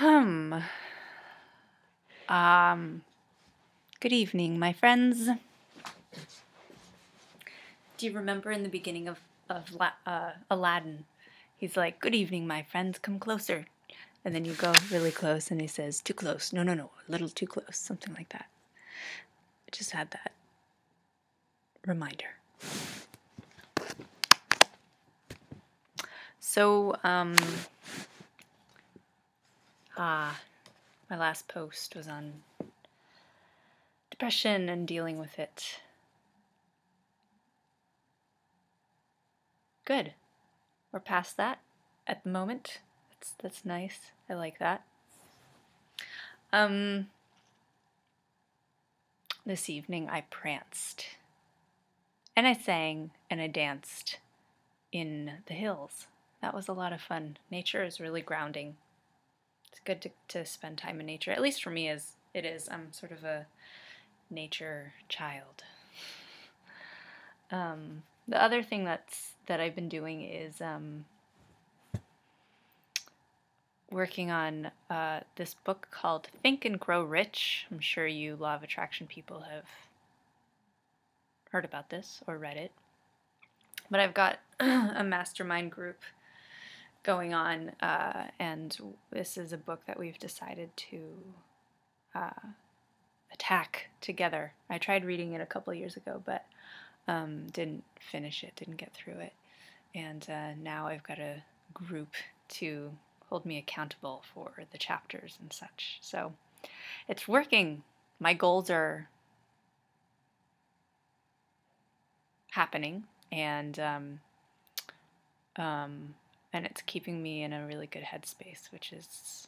Hmm. Good evening, my friends. Do you remember in the beginning of Aladdin? He's like, "Good evening, my friends. Come closer." And then you go really close, and he says, "Too close. No, no, no. A little too close." Something like that. I just had that reminder. So, my last post was on depression and dealing with it. Good. We're past that at the moment. That's nice. I like that. This evening I pranced. And I sang and I danced in the hills. That was a lot of fun. Nature is really grounding. It's good to spend time in nature. At least for me as it is. I'm sort of a nature child. The other thing that I've been doing is working on this book called Think and Grow Rich. I'm sure you Law of Attraction people have heard about this or read it. But I've got a mastermind group going on, and this is a book that we've decided to attack together. I tried reading it a couple years ago, but didn't finish it, didn't get through it. And now I've got a group to hold me accountable for the chapters and such. So it's working. My goals are happening, and it's keeping me in a really good headspace, which is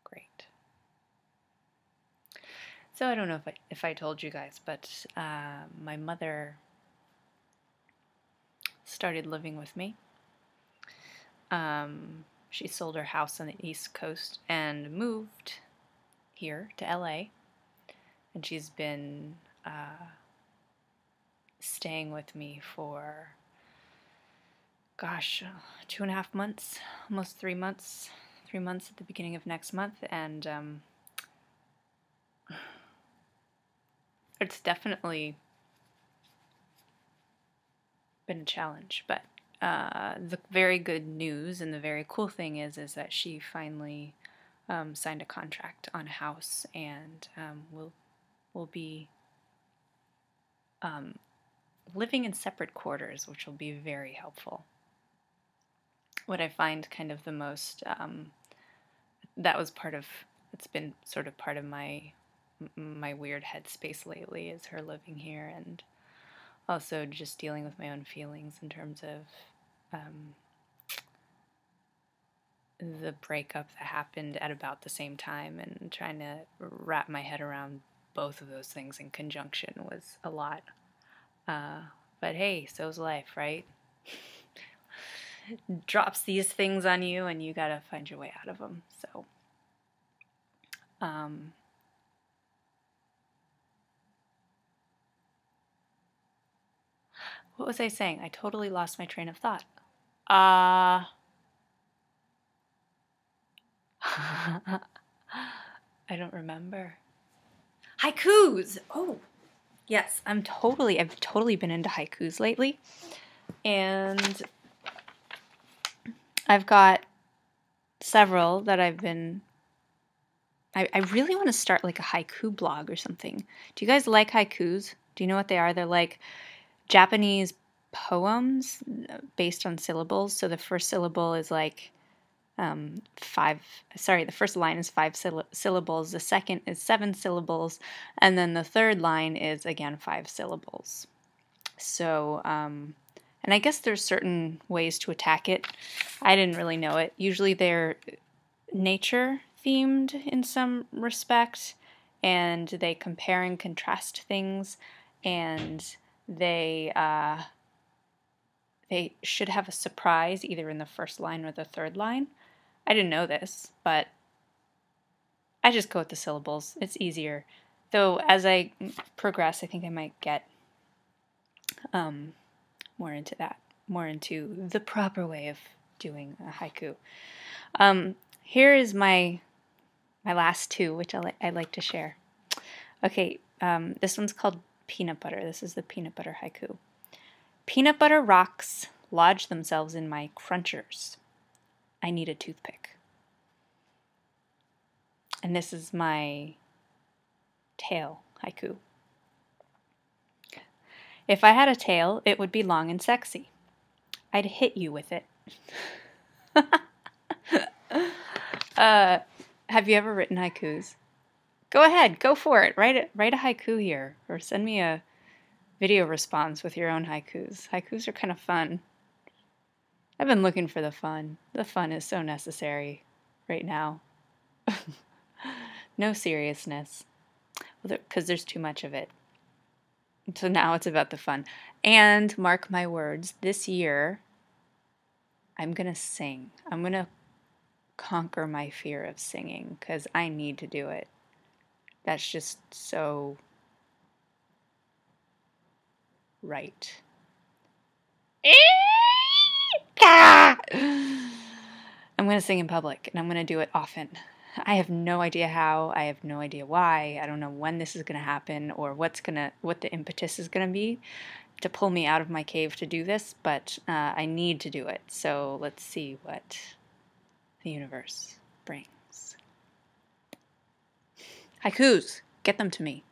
great. So I don't know if I told you guys, but my mother started living with me. She sold her house on the East Coast and moved here to LA, and she's been staying with me for, gosh, 2.5 months, almost 3 months. 3 months at the beginning of next month, and it's definitely been a challenge, but the very good news and the very cool thing is that she finally signed a contract on a house, and will be living in separate quarters, which will be very helpful. What I find kind of the most it's been sort of part of my weird headspace lately is her living here, and also just dealing with my own feelings in terms of the breakup that happened at about the same time, and trying to wrap my head around both of those things in conjunction was a lot. But hey, so's life, right? Drops these things on you, and you gotta find your way out of them. So, what was I saying? I totally lost my train of thought. I don't remember. Haikus! Oh, yes, I've totally been into haikus lately. And I've got several that I really want to start like a haiku blog or something. Do you guys like haikus? Do you know what they are? They're like Japanese poems based on syllables. So the first syllable is like the first line is 5 syllables, the second is 7 syllables, and then the third line is again 5 syllables. So, and I guess there's certain ways to attack it. I didn't really know it. Usually they're nature themed in some respect, and they compare and contrast things, and they should have a surprise either in the first line or the third line. I didn't know this, but I just go with the syllables. It's easier. Though as I progress, I think I might get more into that, more into the proper way of doing a haiku. Here is my last two, which I like to share. Okay, this one's called Peanut Butter. This is the peanut butter haiku. Peanut butter rocks lodge themselves in my crunchers. I need a toothpick. And this is my tail haiku. If I had a tail, it would be long and sexy. I'd hit you with it. Have you ever written haikus? Go ahead, go for it. Write a haiku here, or send me a video response with your own haikus. Haikus are kind of fun. I've been looking for the fun. The fun is so necessary right now. No seriousness, because there's too much of it. So now it's about the fun. And mark my words, this year I'm going to sing. I'm going to conquer my fear of singing because I need to do it. That's just so right. I'm going to sing in public, and I'm going to do it often. I have no idea how. I have no idea why. I don't know when this is going to happen or what the impetus is going to be to pull me out of my cave to do this, but I need to do it. So let's see what the universe brings. Haikus, get them to me.